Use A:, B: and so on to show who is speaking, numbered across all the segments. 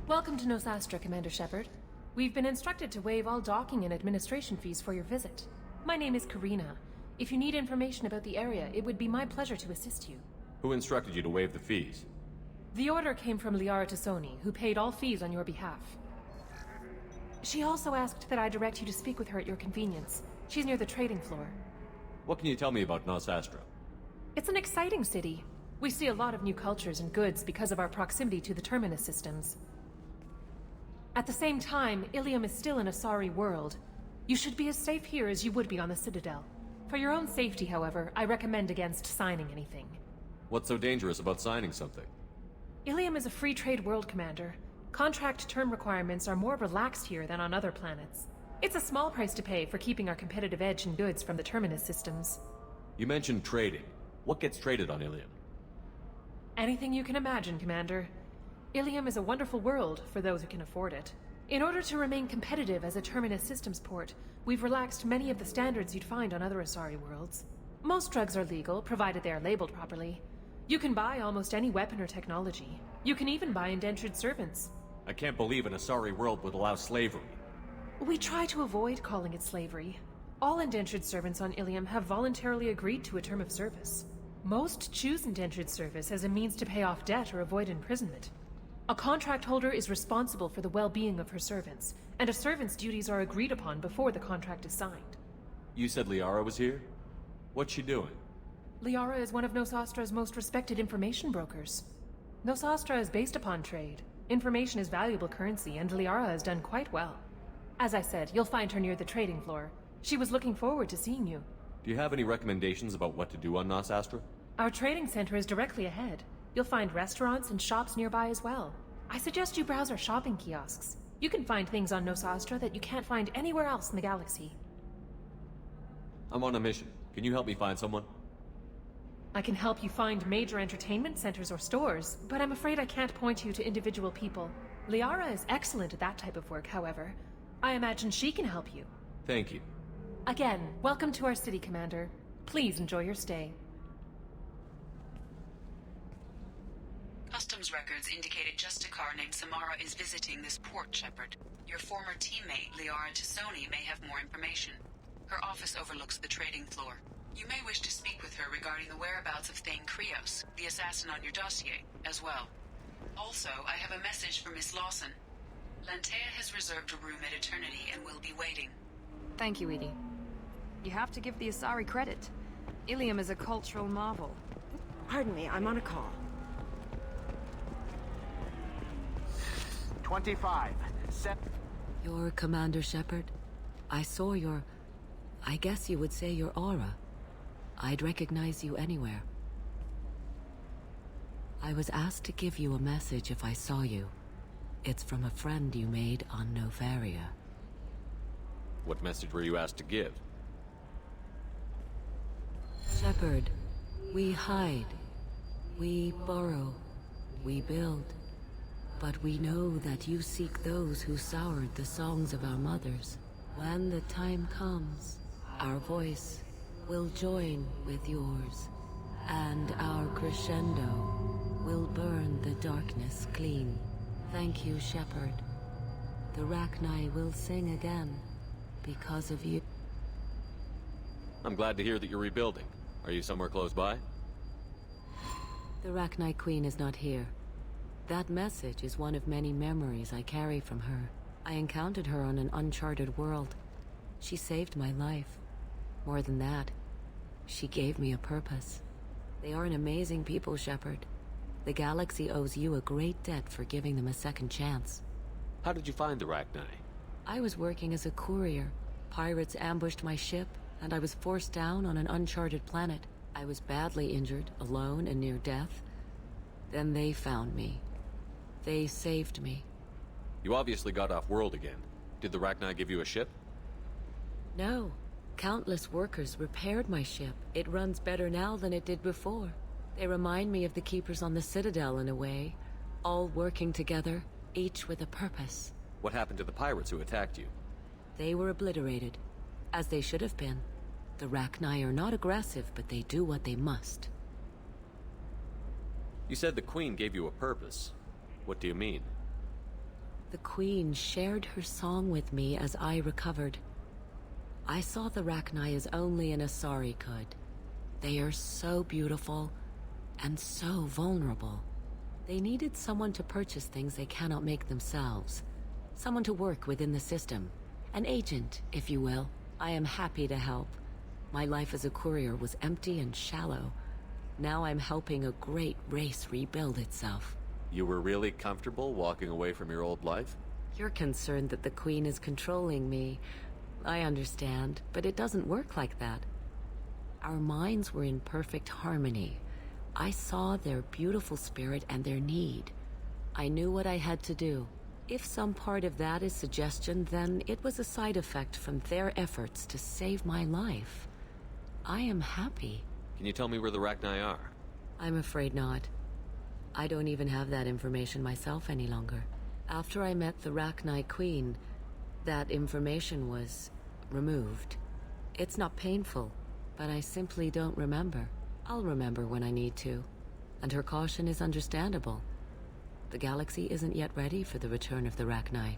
A: Welcome to Nosastra, Commander Shepard. We've been instructed to waive all docking and administration fees for your visit. My name is Karina. If you need information about the area, it would be my pleasure to assist you.
B: Who instructed you to waive the fees?
A: The order came from Liara Tassoni, who paid all fees on your behalf. She also asked that I direct you to speak with her at your convenience. She's near the trading floor.
B: What can you tell me about Nosastra?
A: It's an exciting city. We see a lot of new cultures and goods because of our proximity to the Terminus systems. At the same time, Ilium is still an Asari world. You should be as safe here as you would be on the Citadel. For your own safety, however, I recommend against signing anything.
B: What's so dangerous about signing something?
A: Ilium is a free trade world, Commander. Contract term requirements are more relaxed here than on other planets. It's a small price to pay for keeping our competitive edge in goods from the Terminus systems.
B: You mentioned trading. What gets traded on Ilium?
A: Anything you can imagine, Commander. Ilium is a wonderful world for those who can afford it. In order to remain competitive as a Terminus systems port, we've relaxed many of the standards you'd find on other Asari worlds. Most drugs are legal, provided they are labeled properly. You can buy almost any weapon or technology. You can even buy indentured servants.
B: I can't believe an Asari world would allow slavery.
A: We try to avoid calling it slavery. All indentured servants on Ilium have voluntarily agreed to a term of service. Most choose indentured service as a means to pay off debt or avoid imprisonment. A contract holder is responsible for the well-being of her servants, and a servant's duties are agreed upon before the contract is signed.
B: You said Liara was here? What's she doing?
A: Liara is one of Nosastra's most respected information brokers. Nosastra is based upon trade. Information is valuable currency, and Liara has done quite well. As I said, you'll find her near the trading floor. She was looking forward to seeing you.
B: Do you have any recommendations about what to do on Nosastra?
A: Our trading center is directly ahead. You'll find restaurants and shops nearby as well. I suggest you browse our shopping kiosks. You can find things on Nosastra that you can't find anywhere else in the galaxy.
B: I'm on a mission. Can you help me find someone?
A: I can help you find major entertainment centers or stores, but I'm afraid I can't point you to individual people. Liara is excellent at that type of work, however. I imagine she can help you.
B: Thank you.
A: Again, welcome to our city, Commander. Please enjoy your stay.
C: Customs records indicated just a car named Samara is visiting this port, Shepard. Your former teammate, Liara Tassoni, may have more information. Her office overlooks the trading floor. You may wish to speak with her regarding the whereabouts of Thane Krios, the assassin on your dossier, as well. Also, I have a message for Miss Lawson. Lantea has reserved a room at Eternity and will be waiting.
D: Thank you, Edie. You have to give the Asari credit. Ilium is a cultural marvel.
E: Pardon me, I'm on a call.
F: 25.
G: You're Commander Shepard? I saw your... I guess you would say your aura. I'd recognize you anywhere. I was asked to give you a message if I saw you. It's from a friend you made on Novaria.
B: What message were you asked to give?
G: Shepard, we hide. We borrow. We build. But we know that you seek those who soured the songs of our mothers. When the time comes, our voice will join with yours, and our crescendo will burn the darkness clean. Thank you, Shepard. The Rachni will sing again because of you.
B: I'm glad to hear that you're rebuilding. Are you somewhere close by?
G: The Rachni Queen is not here. That message is one of many memories I carry from her. I encountered her on an uncharted world. She saved my life. More than that, she gave me a purpose. They are an amazing people, Shepard. The galaxy owes you a great debt for giving them a second chance.
B: How did you find the Rachni?
G: I was working as a courier. Pirates ambushed my ship, and I was forced down on an uncharted planet. I was badly injured, alone and near death. Then they found me. They saved me.
B: You obviously got off world again. Did the Rachni give you a ship?
G: No. Countless workers repaired my ship. It runs better now than it did before. They remind me of the Keepers on the Citadel in a way. All working together, each with a purpose.
B: What happened to the pirates who attacked you?
G: They were obliterated, as they should have been. The Rachni are not aggressive, but they do what they must.
B: You said the Queen gave you a purpose. What do you mean?
G: The Queen shared her song with me as I recovered. I saw the Rachni as only an Asari could. They are so beautiful and so vulnerable. They needed someone to purchase things they cannot make themselves. Someone to work within the system. An agent, if you will. I am happy to help. My life as a courier was empty and shallow. Now I'm helping a great race rebuild itself.
B: You were really comfortable walking away from your old life?
G: You're concerned that the Queen is controlling me. I understand, but it doesn't work like that. Our minds were in perfect harmony. I saw their beautiful spirit and their need. I knew what I had to do. If some part of that is suggestion, then it was a side effect from their efforts to save my life. I am happy.
B: Can you tell me where the Rachni are?
G: I'm afraid not. I don't even have that information myself any longer. After I met the Rachni Queen, that information was removed. It's not painful, but I simply don't remember. I'll remember when I need to, and her caution is understandable. The galaxy isn't yet ready for the return of the Rachni.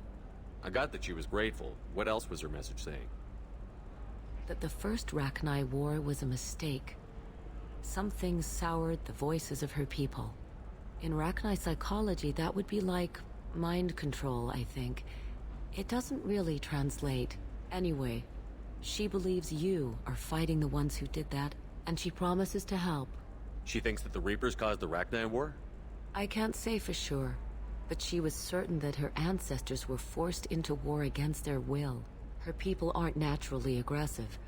B: I got that she was grateful. What else was her message saying?
G: That the first Rachni war was a mistake. Something soured the voices of her people. In Rachni psychology, that would be like mind control, I think. It doesn't really translate. Anyway, she believes you are fighting the ones who did that, and she promises to help.
B: She thinks that the Reapers caused the Rachni war?
G: I can't say for sure, but she was certain that her ancestors were forced into war against their will. Her people aren't naturally aggressive.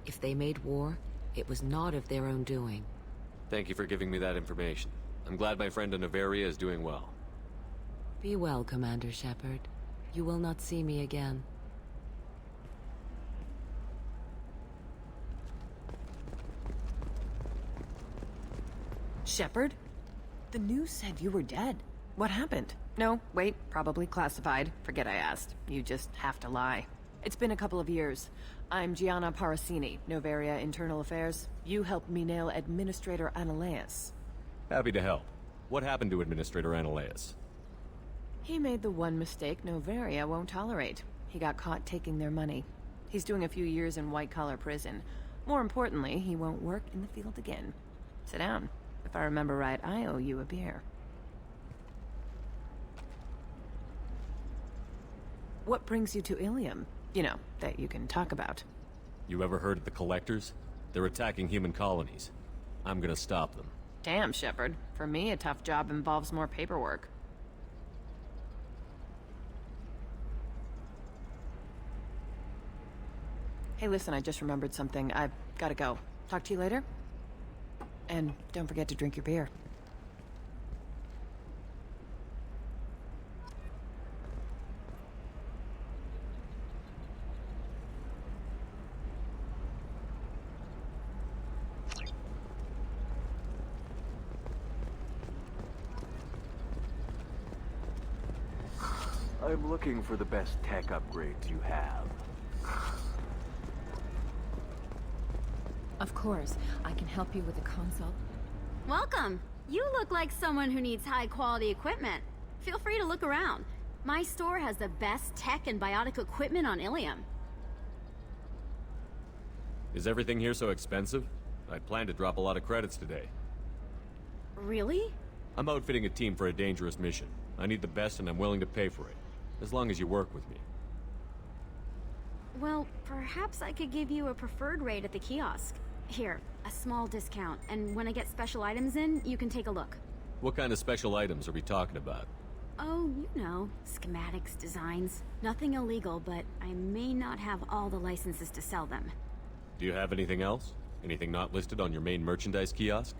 G: If they made war, it was not of their own doing.
B: Thank you for giving me that information. I'm glad my friend in Noveria is doing well.
G: Be well, Commander Shepard. You will not see me again.
E: Shepard? The news said you were dead. What happened? No, wait, probably classified. Forget I asked. You just have to lie. It's been a couple of years. I'm Gianna Parasini, Noveria Internal Affairs. You helped me nail Administrator Analeus.
B: Happy to help. What happened to Administrator Analeus?
E: He made the one mistake Noveria won't tolerate. He got caught taking their money. He's doing a few years in white-collar prison. More importantly, he won't work in the field again. Sit down. If I remember right, I owe you a beer. What brings you to Ilium? You know, that you can talk about.
B: You ever heard of the Collectors? They're attacking human colonies. I'm gonna stop them.
E: Damn, Shepard. For me, a tough job involves more paperwork. Hey, listen, I just remembered something. I've gotta go. Talk to you later? And don't forget to drink your beer.
F: I'm looking for the best tech upgrades you have.
H: Of course, I can help you with a consult.
I: Welcome! You look like someone who needs high-quality equipment. Feel free to look around. My store has the best tech and biotic equipment on Ilium.
B: Is everything here so expensive? I'd planned to drop a lot of credits today.
I: Really?
B: I'm outfitting a team for a dangerous mission. I need the best and I'm willing to pay for it. As long as you work with me.
I: Well, perhaps I could give you a preferred rate at the kiosk. Here, a small discount, and when I get special items in, you can take a look.
B: What kind of special items are we talking about?
I: Oh, you know, schematics, designs. Nothing illegal, but I may not have all the licenses to sell them.
B: Do you have anything else? Anything not listed on your main merchandise kiosk?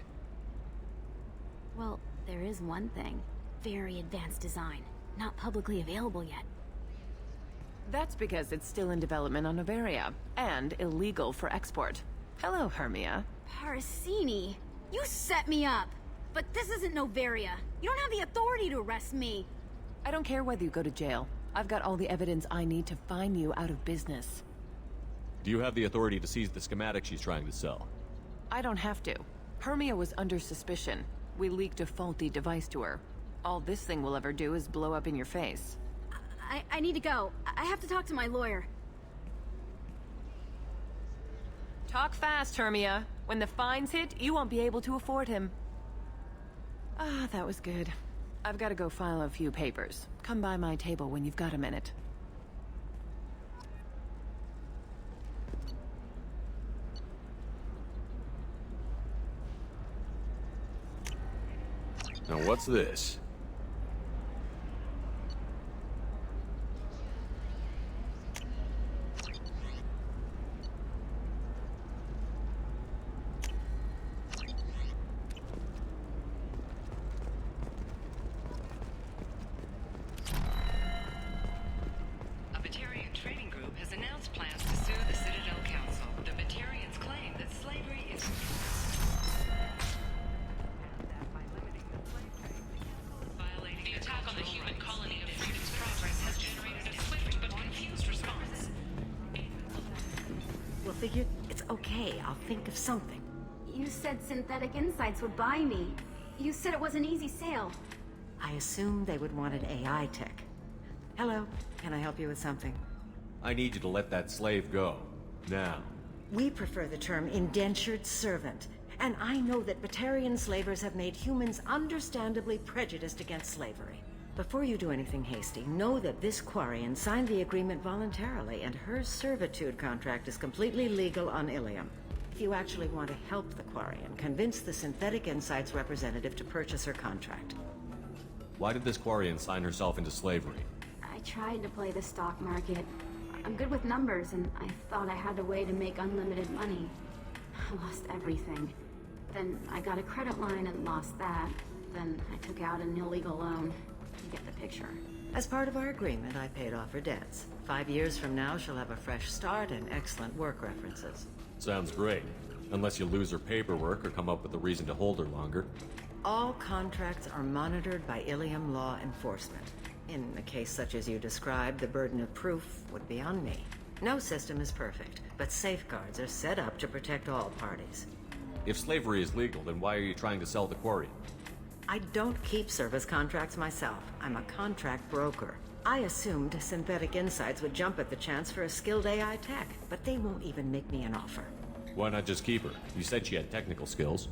I: Well, there is one thing. Very advanced design. Not publicly available yet.
E: That's because it's still in development on Noveria, and illegal for export. Hello, Hermia.
I: Parasini, you set me up! But this isn't Noveria. You don't have the authority to arrest me.
E: I don't care whether you go to jail. I've got all the evidence I need to fine you out of business.
B: Do you have the authority to seize the schematic she's trying to sell?
E: I don't have to. Hermia was under suspicion. We leaked a faulty device to her. All this thing will ever do is blow up in your face.
I: I need to go. I have to talk to my lawyer.
E: Talk fast, Hermia. When the fines hit, you won't be able to afford him. Ah, that was good. I've got to go file a few papers. Come by my table when you've got a minute.
B: Now what's this?
J: A Batarian trading group has announced plans to sue the Citadel Council. The Batarians claim that slavery is... The attack on the human colony of Freedom's Progress has generated a swift but confused response.
K: We'll figure it's okay. I'll think of something.
I: You said Synthetic Insights would buy me. You said it was an easy sale.
K: I assumed they would want an AI tech. Hello, can I help you with something?
B: I need you to let that slave go. Now.
K: We prefer the term indentured servant. And I know that Batarian slavers have made humans understandably prejudiced against slavery. Before you do anything hasty, know that this Quarian signed the agreement voluntarily, and her servitude contract is completely legal on Ilium. If you actually want to help the Quarian, convince the Synthetic Insights representative to purchase her contract.
B: Why did this Quarian sign herself into slavery?
I: I tried to play the stock market. I'm good with numbers, and I thought I had a way to make unlimited money. I lost everything. Then I got a credit line and lost that. Then I took out an illegal loan. You get the picture.
K: As part of our agreement, I paid off her debts. 5 years from now, she'll have a fresh start and excellent work references.
B: Sounds great. Unless you lose her paperwork or come up with a reason to hold her longer.
K: All contracts are monitored by Ilium law enforcement. In a case such as you described, the burden of proof would be on me. No system is perfect, but safeguards are set up to protect all parties.
B: If slavery is legal, then why are you trying to sell the Quarian?
K: I don't keep service contracts myself. I'm a contract broker. I assumed Synthetic Insights would jump at the chance for a skilled AI tech, but they won't even make me an offer.
B: Why not just keep her? You said she had technical skills.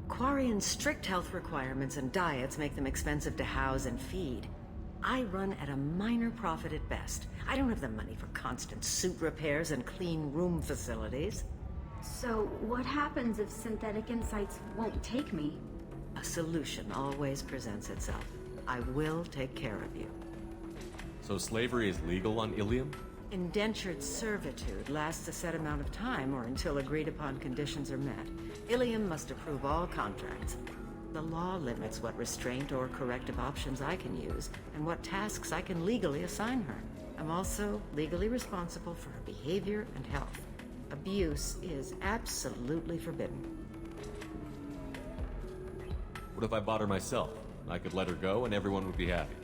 K: Quarian's strict health requirements and diets make them expensive to house and feed. I run at a minor profit at best. I don't have the money for constant suit repairs and clean room facilities.
I: So, what happens if Synthetic Insights won't take me?
K: A solution always presents itself. I will take care of you.
B: So slavery is legal on Ilium?
K: Indentured servitude lasts a set amount of time or until agreed upon conditions are met. Ilium must approve all contracts. The law limits what restraint or corrective options I can use and what tasks I can legally assign her. I'm also legally responsible for her behavior and health. Abuse is absolutely forbidden.
B: What if I bought her myself? I could let her go and everyone would be happy.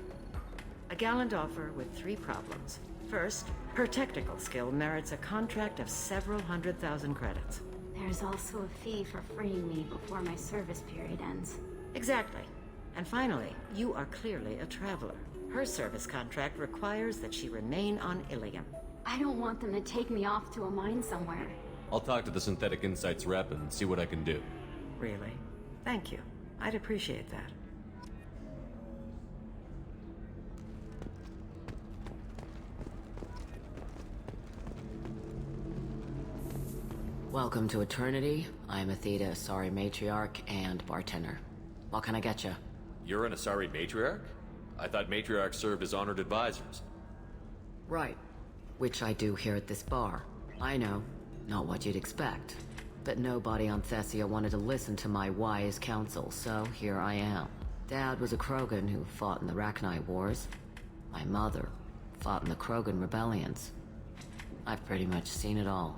K: A gallant offer with 3 problems. First, her technical skill merits a contract of several 100,000 credits.
I: There's also a fee for freeing me before my service period ends.
K: Exactly. And finally, you are clearly a traveler. Her service contract requires that she remain on Ilium.
I: I don't want them to take me off to a mine somewhere.
B: I'll talk to the Synthetic Insights rep and see what I can do.
K: Really? Thank you. I'd appreciate that.
G: Welcome to Eternity. I'm Athena, Asari Matriarch and bartender. What can I get you?
B: You're an Asari Matriarch? I thought Matriarchs served as honored advisors.
G: Right. Which I do here at this bar. I know. Not what you'd expect. But nobody on Thessia wanted to listen to my wise counsel, so here I am. Dad was a Krogan who fought in the Rachni Wars. My mother fought in the Krogan rebellions. I've pretty much seen it all.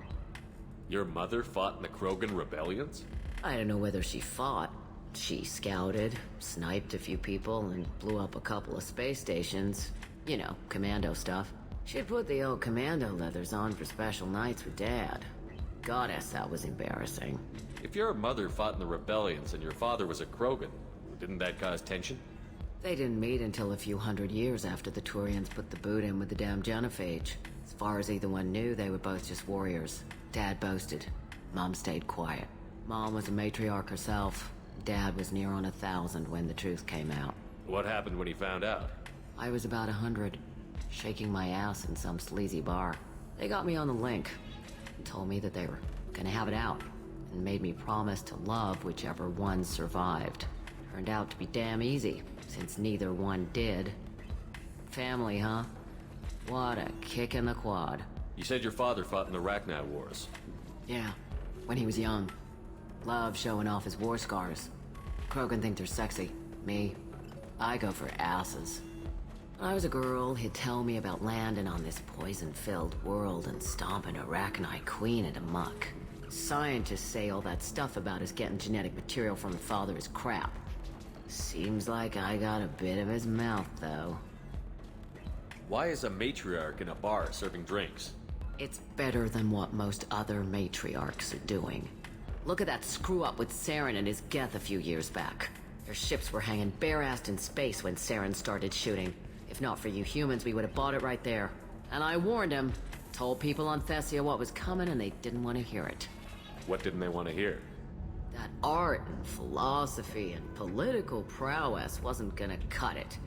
B: Your mother fought in the Krogan rebellions?
G: I don't know whether she fought. She scouted, sniped a few people, and blew up a couple of space stations. You know, commando stuff. She'd put the old commando leathers on for special nights with Dad. Goddess, that was embarrassing.
B: If your mother fought in the rebellions and your father was a Krogan, didn't that cause tension?
G: They didn't meet until a few hundred years after the Turians put the boot in with the damn genophage. As far as either one knew, they were both just warriors. Dad boasted. Mom stayed quiet. Mom was a matriarch herself. Dad was near on 1,000 when the truth came out.
B: What happened when he found out?
G: I was about 100, shaking my ass in some sleazy bar. They got me on the link, and told me that they were gonna have it out, and made me promise to love whichever one survived. Turned out to be damn easy, since neither one did. Family, huh? What a kick in the quad.
B: You said your father fought in the Rachni Wars.
G: Yeah, when he was young. Loved showing off his war scars. Krogan think they're sexy. Me, I go for asses. When I was a girl, he'd tell me about landing on this poison-filled world and stomping a Rachni queen into muck. Scientists say all that stuff about us getting genetic material from the father is crap. Seems like I got a bit of his mouth, though.
B: Why is a matriarch in a bar serving drinks?
G: It's better than what most other matriarchs are doing. Look at that screw-up with Saren and his Geth a few years back. Their ships were hanging bare-assed in space when Saren started shooting. If not for you humans, we would have bought it right there. And I warned him. Told people on Thessia what was coming and they didn't want to hear it.
B: What didn't they want to hear?
G: That art and philosophy and political prowess wasn't gonna cut it.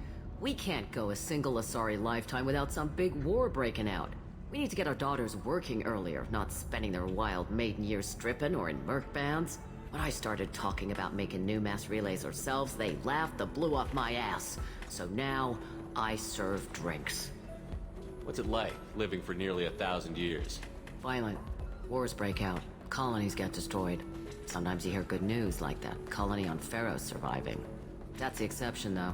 G: We can't go a single Asari lifetime without some big war breaking out. We need to get our daughters working earlier, not spending their wild maiden years stripping or in merc bands. When I started talking about making new mass relays ourselves, they laughed the blue off my ass. So now, I serve drinks.
B: What's it like, living for nearly 1,000 years?
G: Violent. Wars break out. Colonies get destroyed. Sometimes you hear good news, like that colony on Pharaoh surviving. That's the exception, though.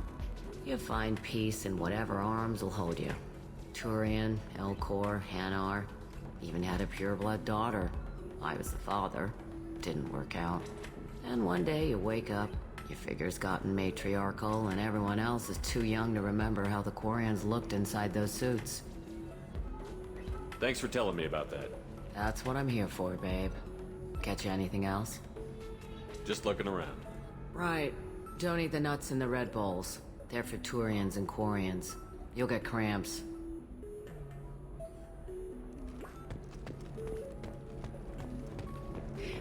G: You find peace in whatever arms will hold you. Turian, Elcor, Hanar, even had a pureblood daughter. I was the father. Didn't work out. And one day you wake up, your figure's gotten matriarchal, and everyone else is too young to remember how the Quarians looked inside those suits.
B: Thanks for telling me about that.
G: That's what I'm here for, babe. Catch you anything else?
B: Just looking around.
G: Right. Don't eat the nuts in the Red Bowls. They're for Turians and Quarians. You'll get cramps.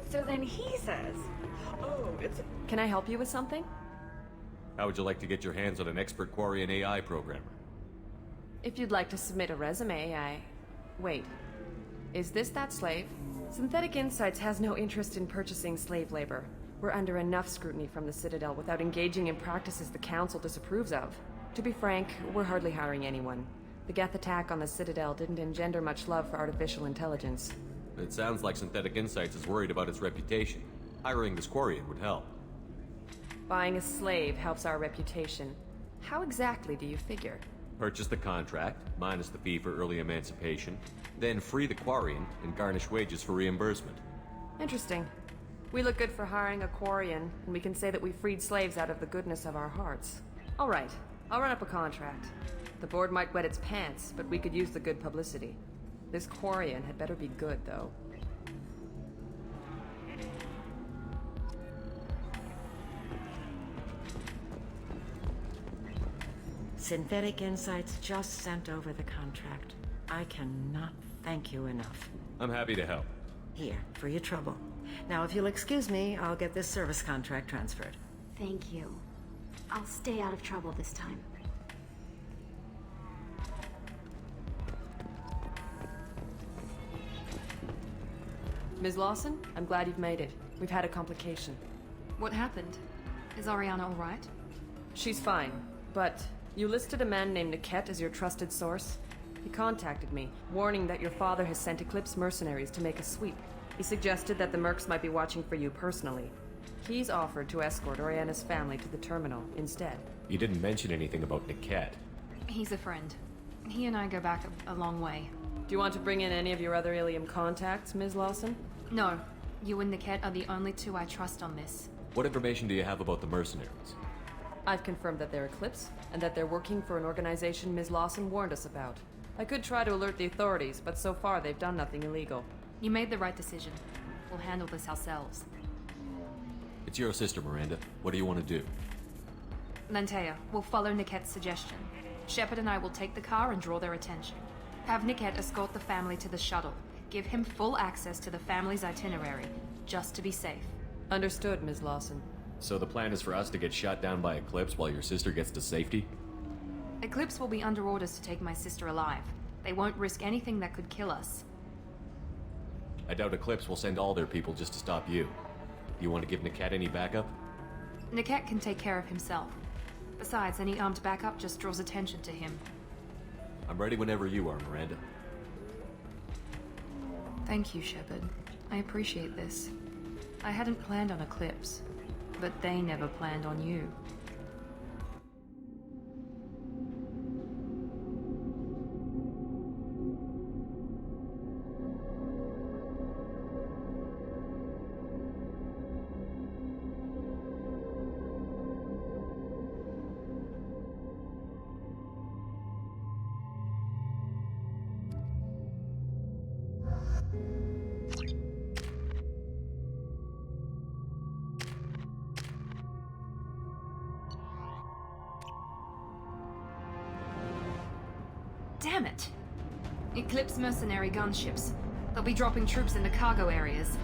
E: So then he says, oh, it's...
A: Can I help you with something?
B: How would you like to get your hands on an expert Quarian AI programmer?
A: If you'd like to submit a resume, Wait. Is this that slave? Synthetic Insights has no interest in purchasing slave labor. We're under enough scrutiny from the Citadel without engaging in practices the Council disapproves of. To be frank, we're hardly hiring anyone. The Geth attack on the Citadel didn't engender much love for artificial intelligence.
B: It sounds like Synthetic Insights is worried about its reputation. Hiring this Quarian would help.
A: Buying a slave helps our reputation. How exactly do you figure?
B: Purchase the contract, minus the fee for early emancipation, then free the Quarian and garnish wages for reimbursement.
A: Interesting. We look good for hiring a Quarian, and we can say that we freed slaves out of the goodness of our hearts. All right, I'll run up a contract. The board might wet its pants, but we could use the good publicity. This Quarian had better be good, though.
K: Synthetic Insights just sent over the contract. I cannot thank you enough.
B: I'm happy to help.
K: Here, for your trouble. Now, if you'll excuse me, I'll get this service contract transferred.
I: Thank you. I'll stay out of trouble this time.
A: Ms. Lawson, I'm glad you've made it. We've had a complication.
D: What happened? Is Ariana all right?
A: She's fine, but you listed a man named Niket as your trusted source. He contacted me, warning that your father has sent Eclipse mercenaries to make a sweep. He suggested that the mercs might be watching for you personally. He's offered to escort Oriana's family to the terminal instead.
B: You didn't mention anything about Niket.
D: He's a friend. He and I go back a long way.
A: Do you want to bring in any of your other Ilium contacts, Ms. Lawson?
D: No. You and Niket are the only two I trust on this.
B: What information do you have about the mercenaries?
A: I've confirmed that they're Eclipse, and that they're working for an organization Ms. Lawson warned us about.
L: I could try to alert the authorities, but so far they've done nothing illegal.
D: You made the right decision. We'll handle this ourselves.
B: It's your sister, Miranda. What do you want to do?
D: Lantea, we'll follow Nickette's suggestion. Shepard and I will take the car and draw their attention. Have Nickette escort the family to the shuttle. Give him full access to the family's itinerary, just to be safe.
L: Understood, Ms. Lawson.
B: So the plan is for us to get shot down by Eclipse while your sister gets to safety?
D: Eclipse will be under orders to take my sister alive. They won't risk anything that could kill us.
B: I doubt Eclipse will send all their people just to stop you. Do you want to give Nickette any backup?
D: Nickette can take care of himself. Besides, any armed backup just draws attention to him.
B: I'm ready whenever you are, Miranda.
D: Thank you, Shepard. I appreciate this. I hadn't planned on Eclipse, but they never planned on you. Damn it! Eclipse mercenary gunships. They'll be dropping troops in the cargo areas.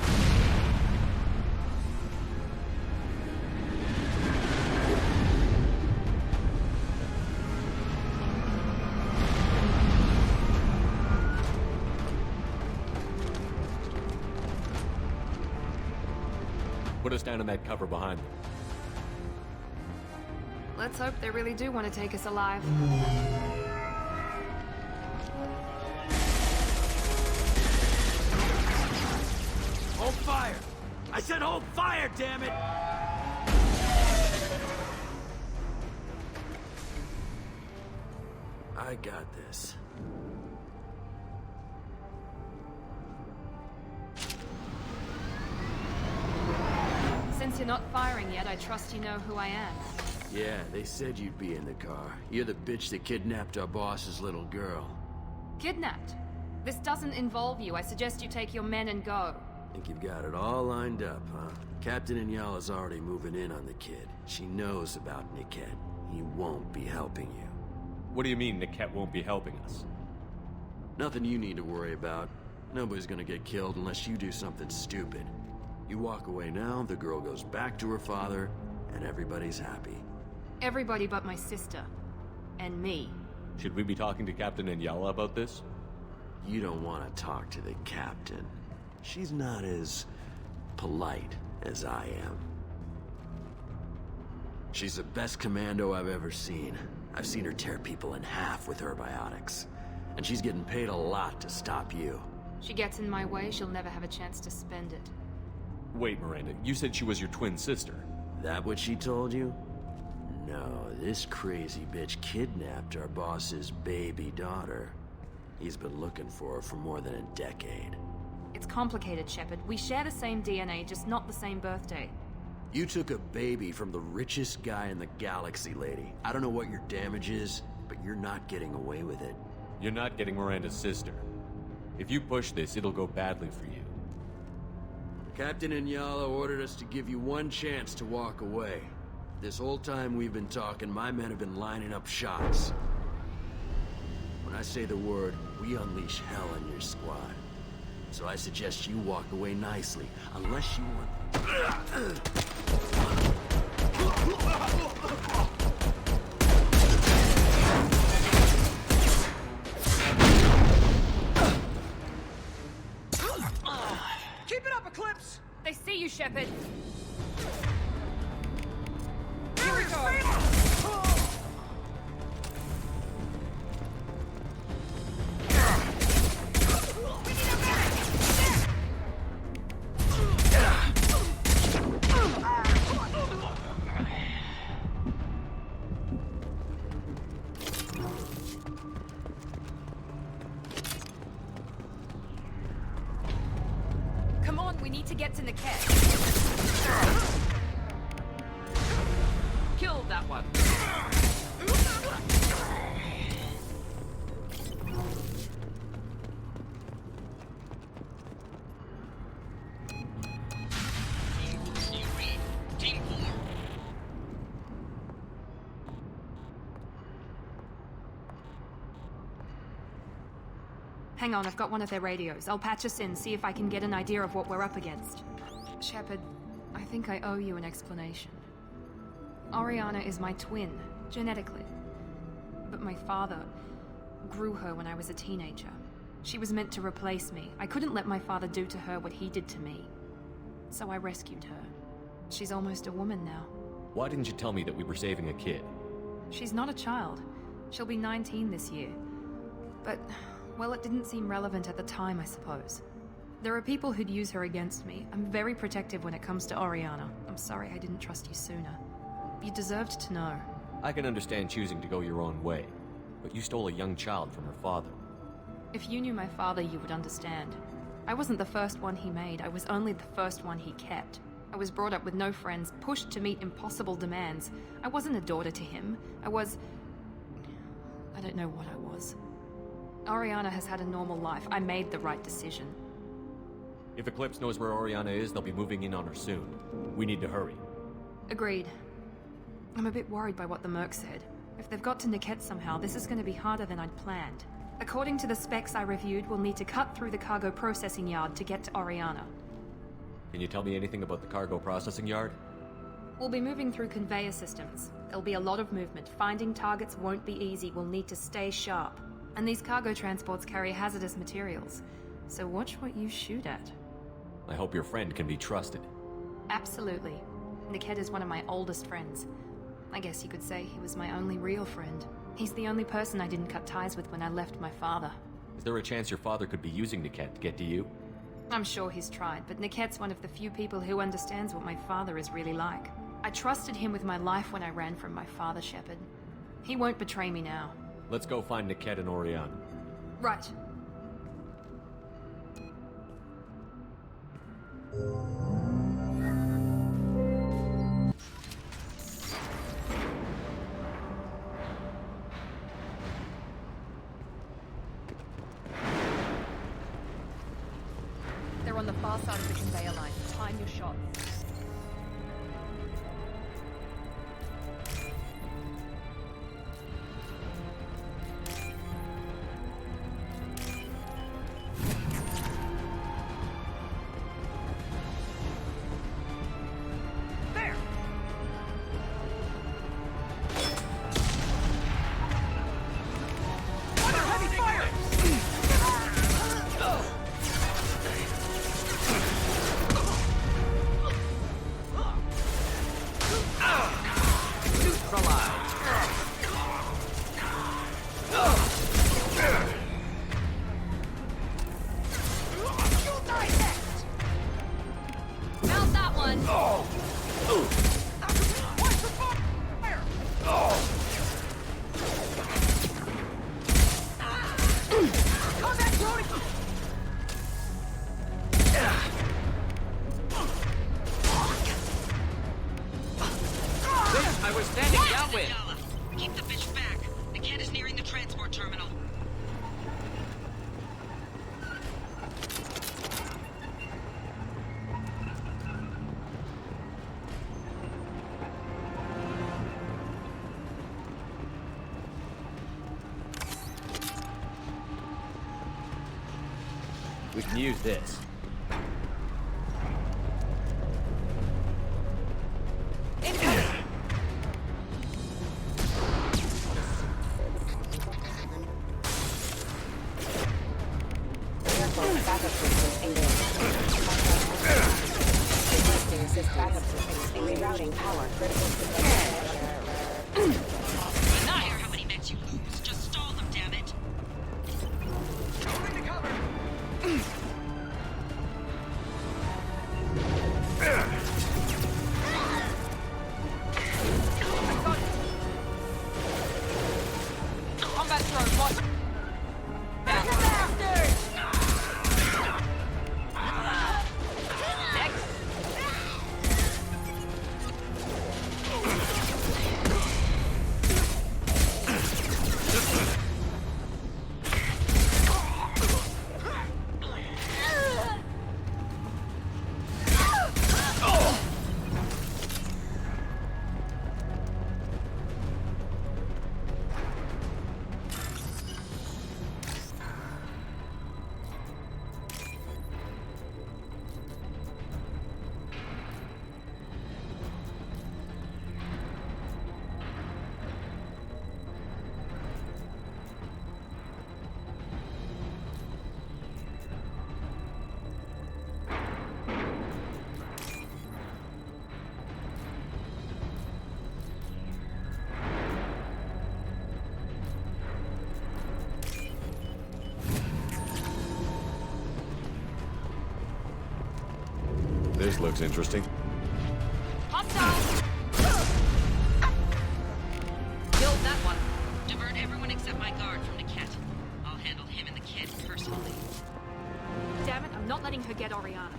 B: Put us down in that cover behind them.
D: Let's hope they really do want to take us alive.
M: Hold fire! I said hold fire, damn it! I got this.
D: Since you're not firing yet, I trust you know who I am.
M: Yeah, they said you'd be in the car. You're the bitch that kidnapped our boss's little girl.
D: Kidnapped? This doesn't involve you. I suggest you take your men and go.
M: Think you've got it all lined up, huh? Captain Inyala's already moving in on the kid. She knows about Nickette. He won't be helping you.
B: What do you mean Nickette won't be helping us?
M: Nothing you need to worry about. Nobody's gonna get killed unless you do something stupid. You walk away now, the girl goes back to her father, and everybody's happy.
D: Everybody but my sister. And me.
B: Should we be talking to Captain Inyala about this?
M: You don't want to talk to the captain. She's not as polite as I am. She's the best commando I've ever seen. I've seen her tear people in half with her biotics. And she's getting paid a lot to stop you.
D: She gets in my way, she'll never have a chance to spend it.
B: Wait, Miranda, you said she was your twin sister.
M: That what she told you? No, this crazy bitch kidnapped our boss's baby daughter. He's been looking for her for more than a decade.
D: It's complicated, Shepard. We share the same DNA, just not the same birthday.
M: You took a baby from the richest guy in the galaxy, lady. I don't know what your damage is, but you're not getting away with it.
B: You're not getting Miranda's sister. If you push this, it'll go badly for you.
M: Captain Inyala ordered us to give you one chance to walk away. This whole time we've been talking, my men have been lining up shots. When I say the word, we unleash hell on your squad. So I suggest you walk away nicely, unless you want...
L: Keep it up, Eclipse!
D: They see you, Shepard!
L: Here we go!
D: Come on, we need to get to Nickette.
L: Killed that one.
D: Hang on, I've got one of their radios. I'll patch us in, see if I can get an idea of what we're up against. Shepard, I think I owe you an explanation. Oriana is my twin, genetically. But my father grew her when I was a teenager. She was meant to replace me. I couldn't let my father do to her what he did to me. So I rescued her. She's almost a woman now.
B: Why didn't you tell me that we were saving a kid?
D: She's not a child. She'll be 19 this year. But, well, it didn't seem relevant at the time, I suppose. There are people who'd use her against me. I'm very protective when it comes to Oriana. I'm sorry I didn't trust you sooner. You deserved to know.
B: I can understand choosing to go your own way, but you stole a young child from her father.
D: If you knew my father, you would understand. I wasn't the first one he made. I was only the first one he kept. I was brought up with no friends, pushed to meet impossible demands. I wasn't a daughter to him. I don't know what I was. Oriana has had a normal life. I made the right decision.
B: If Eclipse knows where Oriana is, they'll be moving in on her soon. We need to hurry.
D: Agreed. I'm a bit worried by what the Merc said. If they've got to Niket somehow, this is going to be harder than I'd planned. According to the specs I reviewed, we'll need to cut through the cargo processing yard to get to Oriana.
B: Can you tell me anything about the cargo processing yard?
D: We'll be moving through conveyor systems. There'll be a lot of movement. Finding targets won't be easy. We'll need to stay sharp. And these cargo transports carry hazardous materials. So watch what you shoot at.
B: I hope your friend can be trusted.
D: Absolutely. Niket is one of my oldest friends. I guess you could say he was my only real friend. He's the only person I didn't cut ties with when I left my father.
B: Is there a chance your father could be using Niket to get to you?
D: I'm sure he's tried, but Niket's one of the few people who understands what my father is really like. I trusted him with my life when I ran from my father, Shepard. He won't betray me now.
B: Let's go find Niket and Oriana.
D: Right.
H: They're on the far side of the conveyor line. Time your shots.
B: We can use this.
C: Rerouting power critical to not hear how many mechs you lose. Just stall them, damn it.
L: Combat drone, what?
B: This looks interesting.
D: Hostile! Killed that one.
J: Divert everyone except my guard from Niket. I'll handle him and the kid personally.
D: Damn it, I'm not letting her get Oriana.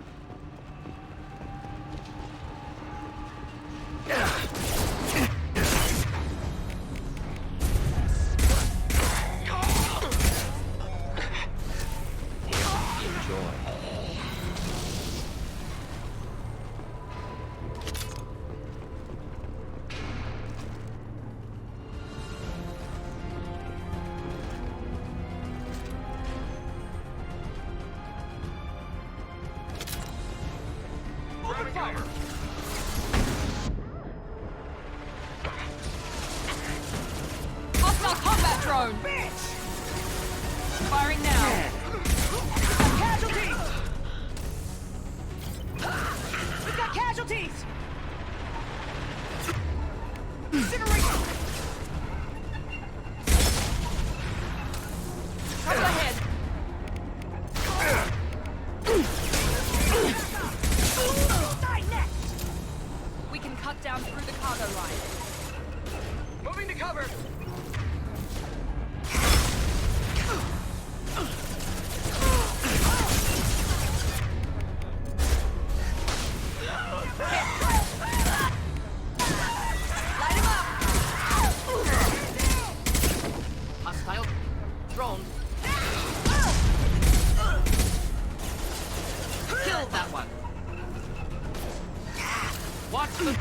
D: Hostile combat drone! Firing now.
N: Casualties! We've got casualties! Incineration!
D: Trouble ahead.
N: Die next!
D: We can cut down through the cargo line.
N: Moving to cover! Hostile. Drone. Killed that one. Watch the...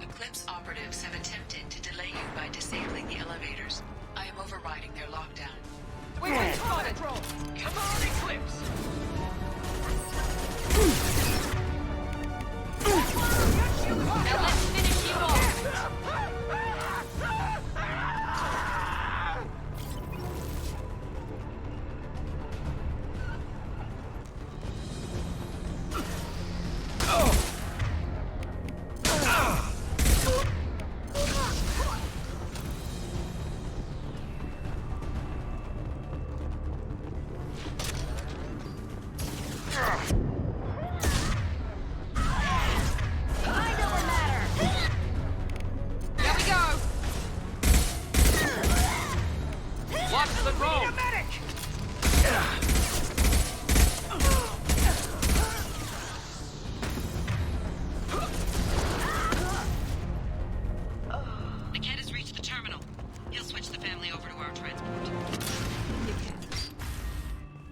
C: Eclipse operatives have attempted to delay you by disabling the elevators. I am overriding their lockdown.
N: We're spotted! Come on, Eclipse!
D: Now let's finish you off.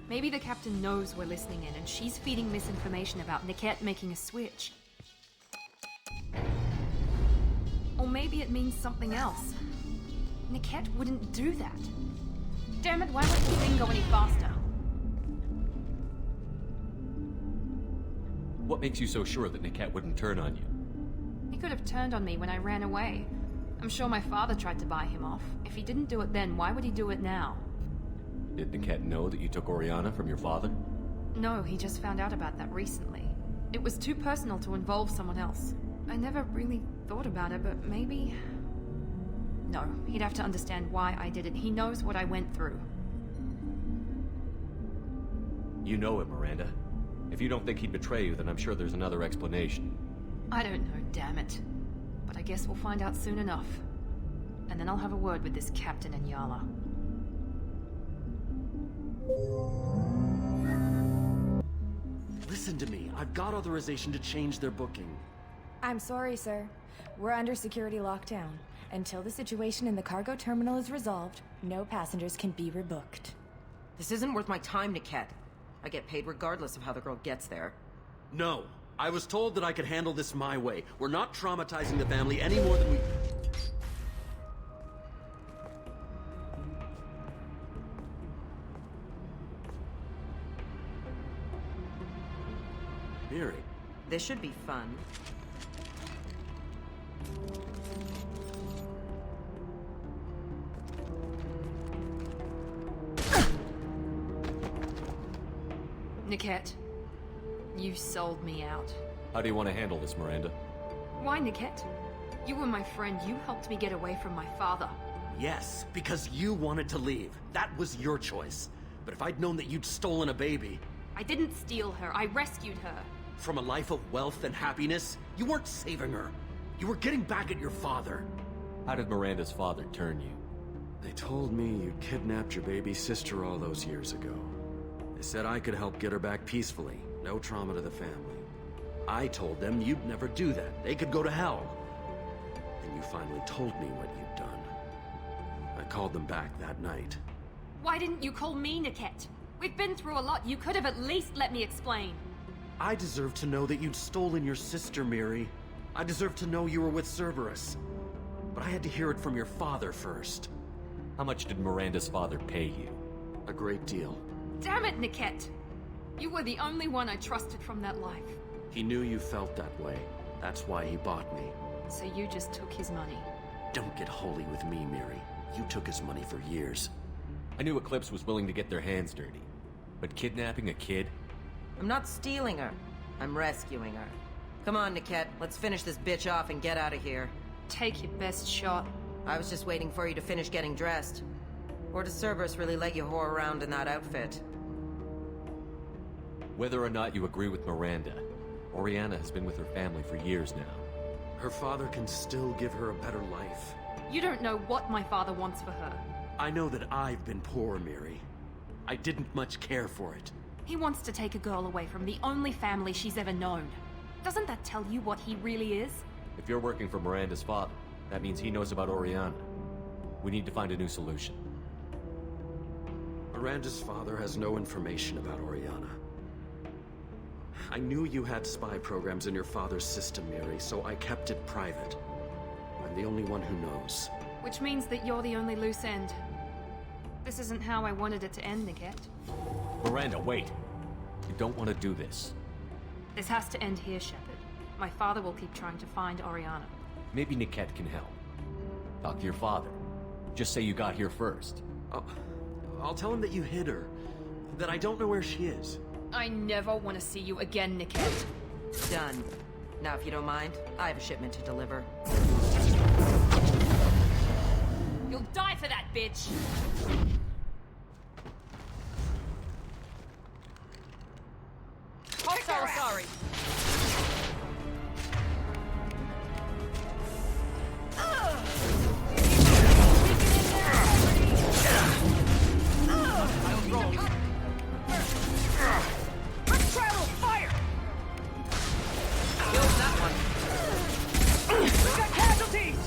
D: Maybe the captain knows we're listening in and she's feeding misinformation about Niket making a switch. Or maybe it means something else. Niket wouldn't do that. Damn it, why won't the thing go any faster?
B: What makes you so sure that Niket wouldn't turn on you?
D: He could have turned on me when I ran away. I'm sure my father tried to buy him off. If he didn't do it then, why would he do it now?
B: Did Niket know that you took Oriana from your father?
D: No, he just found out about that recently. It was too personal to involve someone else. I never really thought about it, but maybe... No, he'd have to understand why I did it. He knows what I went through.
B: You know it, Miranda. If you don't think he'd betray you, then I'm sure there's another explanation.
D: I don't know, damn it. But I guess we'll find out soon enough. And then I'll have a word with this captain in Yala.
M: Listen to me. I've got authorization to change their booking.
O: I'm sorry, sir. We're under security lockdown. Until the situation in the cargo terminal is resolved, no passengers can be rebooked.
P: This isn't worth my time, Niket. I get paid regardless of how the girl gets there.
M: No. I was told that I could handle this my way. We're not traumatizing the family any more than we... Miri.
P: This should be fun.
D: Niket, you sold me out.
B: How do you want to handle this, Miranda?
D: Why, Niket? You were my friend. You helped me get away from my father.
M: Yes, because you wanted to leave. That was your choice. But if I'd known that you'd stolen a baby...
D: I didn't steal her. I rescued her.
M: From a life of wealth and happiness, you weren't saving her. You were getting back at your father.
B: How did Miranda's father turn you?
M: They told me you kidnapped your baby sister all those years ago. They said I could help get her back peacefully. No trauma to the family. I told them you'd never do that. They could go to hell. And you finally told me what you'd done. I called them back that night.
D: Why didn't you call me, Niket? We've been through a lot. You could have at least let me explain.
M: I deserve to know that you'd stolen your sister, Miri. I deserve to know you were with Cerberus. But I had to hear it from your father first.
B: How much did Miranda's father pay you?
M: A great deal.
D: Damn it, Niket! You were the only one I trusted from that life.
M: He knew you felt that way. That's why he bought me.
D: So you just took his money?
M: Don't get holy with me, Miri. You took his money for years.
B: I knew Eclipse was willing to get their hands dirty. But kidnapping a kid?
P: I'm not stealing her. I'm rescuing her. Come on, Niket. Let's finish this bitch off and get out of here.
D: Take your best shot.
P: I was just waiting for you to finish getting dressed. Or does Cerberus really let you whore around in that outfit?
B: Whether or not you agree with Miranda, Oriana has been with her family for years now.
M: Her father can still give her a better life.
D: You don't know what my father wants for her.
M: I know that I've been poor, Miri. I didn't much care for it.
D: He wants to take a girl away from the only family she's ever known. Doesn't that tell you what he really is?
B: If you're working for Miranda's father, that means he knows about Oriana. We need to find a new solution.
M: Miranda's father has no information about Oriana. I knew you had spy programs in your father's system, Miri, so I kept it private. I'm the only one who knows.
D: Which means that you're the only loose end. This isn't how I wanted it to end, Niket.
B: Miranda, wait! You don't want to do this.
D: This has to end here, Shepard. My father will keep trying to find Oriana.
B: Maybe Niket can help. Talk to your father. Just say you got here first.
M: I'll tell him that you hid her. That I don't know where she is.
D: I never want to see you again, Niket.
P: Done. Now, if you don't mind, I have a shipment to deliver.
D: You'll die for that, bitch!
N: I'm so sorry. Let's travel fire!
P: Kill that one.
N: We got casualties!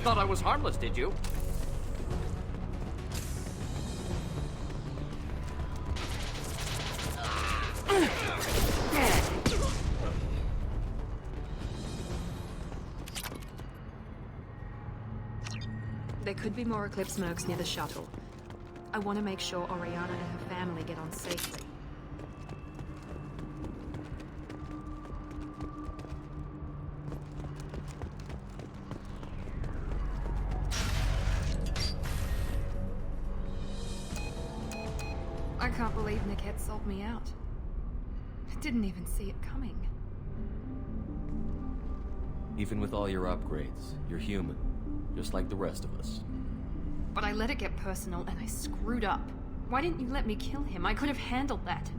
Q: Thought I was harmless, did you?
D: There could be more Eclipse mercs near the shuttle. I want to make sure Oriana and her family get on safely. can't believe Niket sold me out. I didn't even see it coming.
B: Even with all your upgrades, you're human, just like the rest of us.
D: But I let it get personal and I screwed up. Why didn't you let me kill him? I could have handled that.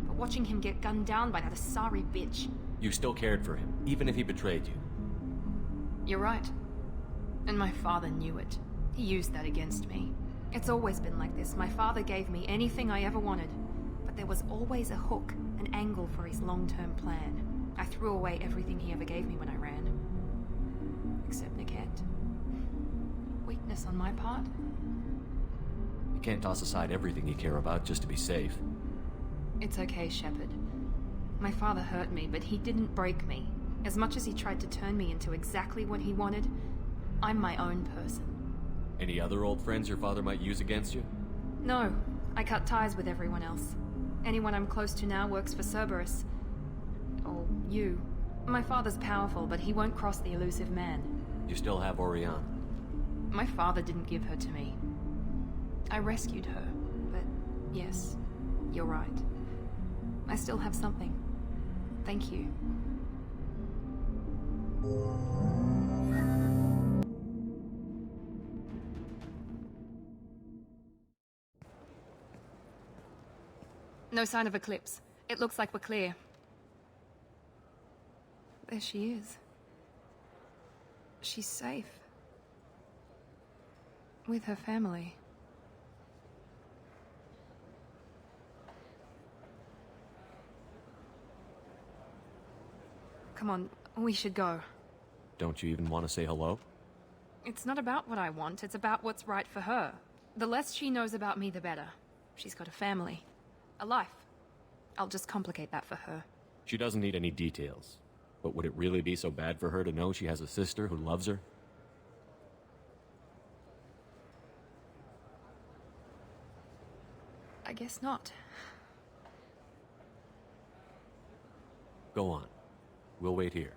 D: But watching him get gunned down by that Asari bitch...
B: You still cared for him, even if he betrayed you.
D: You're right. And my father knew it. He used that against me. It's always been like this. My father gave me anything I ever wanted. But there was always a hook, an angle for his long-term plan. I threw away everything he ever gave me when I ran. Except Niket. Weakness on my part.
B: You can't toss aside everything you care about just to be safe.
D: It's okay, Shepard. My father hurt me, but he didn't break me. As much as he tried to turn me into exactly what he wanted, I'm my own person.
B: Any other old friends your father might use against you?
D: No, I cut ties with everyone else. Anyone I'm close to now works for Cerberus. Or you. My father's powerful, but he won't cross the elusive man.
B: You still have Oriana.
D: My father didn't give her to me. I rescued her, but yes, you're right. I still have something. Thank you. No sign of Eclipse. It looks like we're clear. There she is. She's safe. With her family. Come on, we should go.
B: Don't you even want to say hello?
D: It's not about what I want, it's about what's right for her. The less she knows about me, the better. She's got a family. A life. I'll just complicate that for her.
B: She doesn't need any details. But would it really be so bad for her to know she has a sister who loves her?
D: I guess not.
B: Go on. We'll wait here.